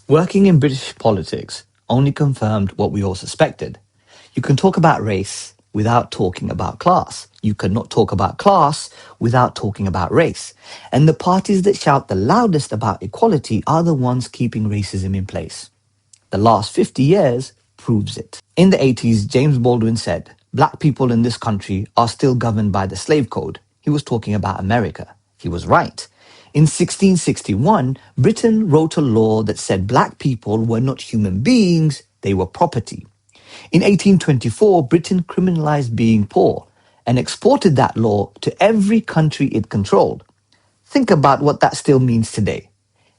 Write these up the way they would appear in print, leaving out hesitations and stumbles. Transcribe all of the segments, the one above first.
Working in British politics only confirmed what we all suspected. You can talk about race without talking about class. You cannot talk about class without talking about race. And the parties that shout the loudest about equality are the ones keeping racism in place. The last 50 years proves it. In the 80s, James Baldwin said, "Black people in this country are still governed by the slave code." He was talking about America. He was right. In 1661, Britain wrote a law that said black people were not human beings, they were property. In 1824, Britain criminalized being poor and exported that law to every country it controlled. Think about what that still means today.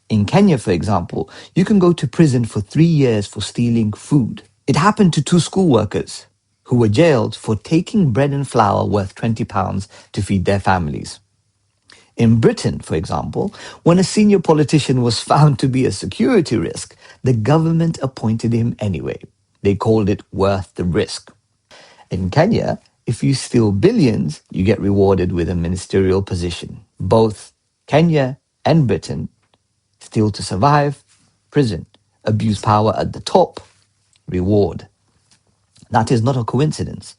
In Kenya, for example, you can go to prison for 3 years for stealing food. It happened to two school workers who were jailed for taking bread and flour worth £20 to feed their families. In Britain, for example, when a senior politician was found to be a security risk, the government appointed him anyway. They called it worth the risk. In Kenya, if you steal billions, you get rewarded with a ministerial position. Both Kenya and Britain steal to survive, prison, abuse power at the top, reward. That is not a coincidence.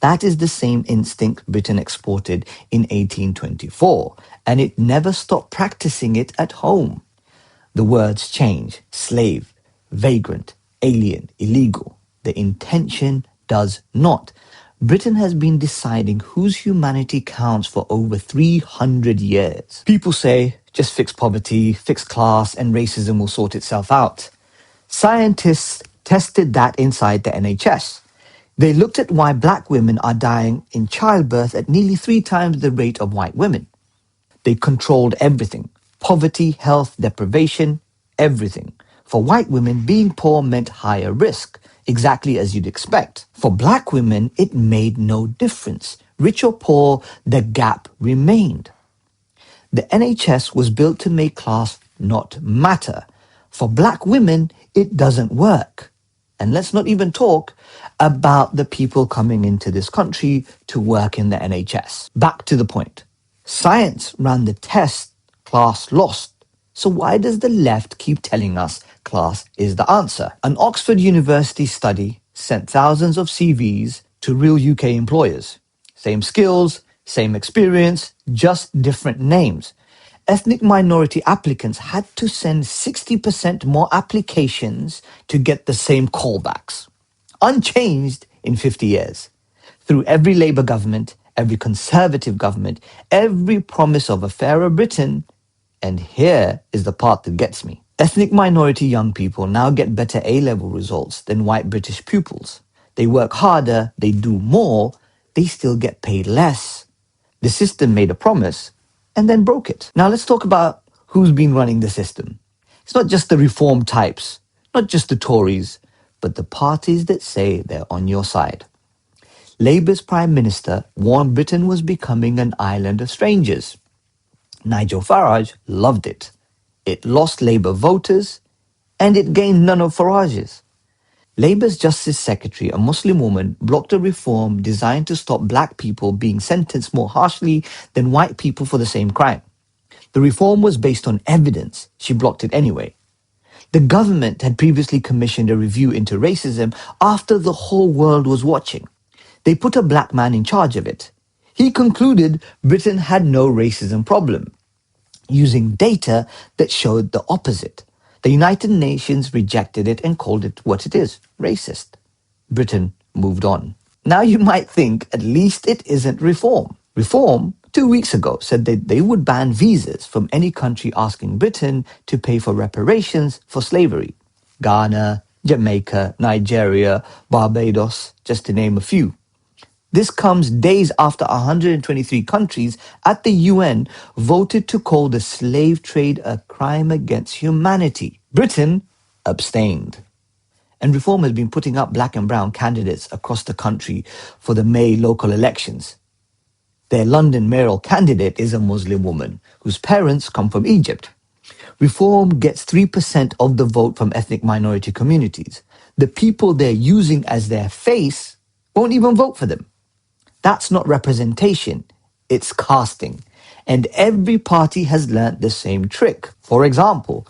That is the same instinct Britain exported in 1824, and it never stopped practicing it at home. The words change: slave, vagrant, alien, illegal. The intention does not. Britain has been deciding whose humanity counts for over 300 years. People say, just fix poverty, fix class, and racism will sort itself out. Scientists tested that inside the NHS. They looked at why black women are dying in childbirth at nearly 3 times the rate of white women. They controlled everything: poverty, health, deprivation, everything. For white women, being poor meant higher risk, exactly as you'd expect. For black women, it made no difference. Rich or poor, the gap remained. The NHS was built to make class not matter. For black women, it doesn't work. And let's not even talk about the people coming into this country to work in the NHS. Back to the point. Science ran the test, class lost. So why does the left keep telling us class is the answer? An Oxford University study sent thousands of CVs to real UK employers. Same skills, same experience, just different names. Ethnic minority applicants had to send 60% more applications to get the same callbacks. Unchanged in 50 years. Through every Labour government, every Conservative government, every promise of a fairer Britain, and here is the part that gets me. Ethnic minority young people now get better A-level results than white British pupils. They work harder, they do more, they still get paid less. The system made a promise and then broke it. Now let's talk about who's been running the system. It's not just the reform types, not just the Tories, but the parties that say they're on your side. Labour's Prime Minister warned Britain was becoming an island of strangers. Nigel Farage loved it. It lost Labour voters and it gained none of Farage's. Labour's Justice Secretary, a Muslim woman, blocked a reform designed to stop black people being sentenced more harshly than white people for the same crime. The reform was based on evidence. She blocked it anyway. The government had previously commissioned a review into racism after the whole world was watching. They put a black man in charge of it. He concluded Britain had no racism problem, using data that showed the opposite. The United Nations rejected it and called it what it is: racist. Britain moved on. Now you might think at least it isn't reform. Reform, 2 weeks ago, said that they would ban visas from any country asking Britain to pay for reparations for slavery. Ghana, Jamaica, Nigeria, Barbados, just to name a few. This comes days after 123 countries at the UN voted to call the slave trade a crime against humanity. Britain abstained. And Reform has been putting up black and brown candidates across the country for the May local elections. Their London mayoral candidate is a Muslim woman whose parents come from Egypt. Reform gets 3% of the vote from ethnic minority communities. The people they're using as their face won't even vote for them. That's not representation, it's casting. And every party has learnt the same trick. For example,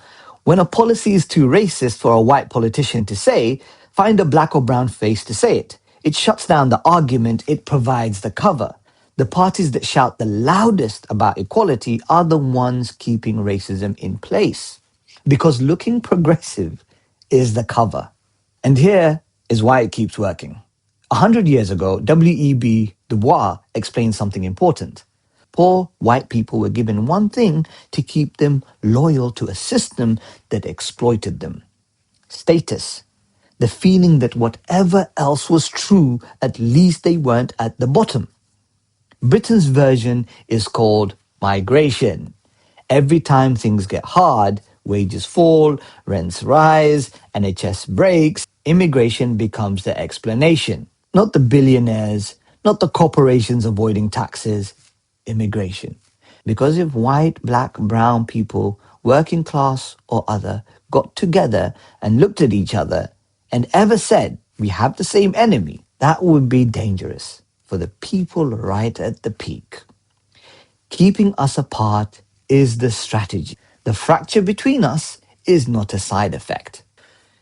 When a policy is too racist for a white politician to say, find a black or brown face to say it. It shuts down the argument, it provides the cover. The parties that shout the loudest about equality are the ones keeping racism in place. Because looking progressive is the cover. And here is why it keeps working. 100 years ago, W.E.B. Du Bois explained something important. Poor white people were given one thing to keep them loyal to a system that exploited them: status. The feeling that whatever else was true, at least they weren't at the bottom. Britain's version is called migration. Every time things get hard, wages fall, rents rise, NHS breaks, immigration becomes the explanation. Not the billionaires, not the corporations avoiding taxes, immigration. Because if white, black, brown people, working class or other, got together and looked at each other and ever said, we have the same enemy, that would be dangerous for the people right at the peak. Keeping us apart is the strategy. The fracture between us is not a side effect.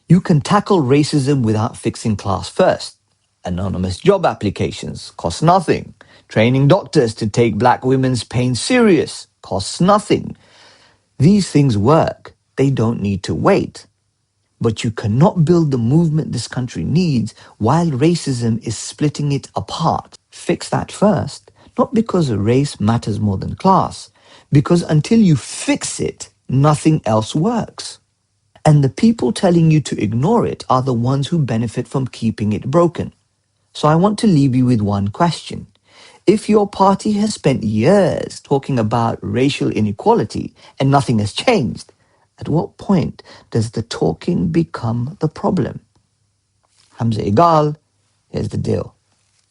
You can tackle racism without fixing class first. Anonymous job applications cost nothing. Training doctors to take black women's pain serious costs nothing. These things work. They don't need to wait. But you cannot build the movement this country needs while racism is splitting it apart. Fix that first. Not because race matters more than class, because until you fix it, nothing else works. And the people telling you to ignore it are the ones who benefit from keeping it broken. So I want to leave you with one question. If your party has spent years talking about racial inequality and nothing has changed, at what point does the talking become the problem? Hamza Iqbal, here's the deal.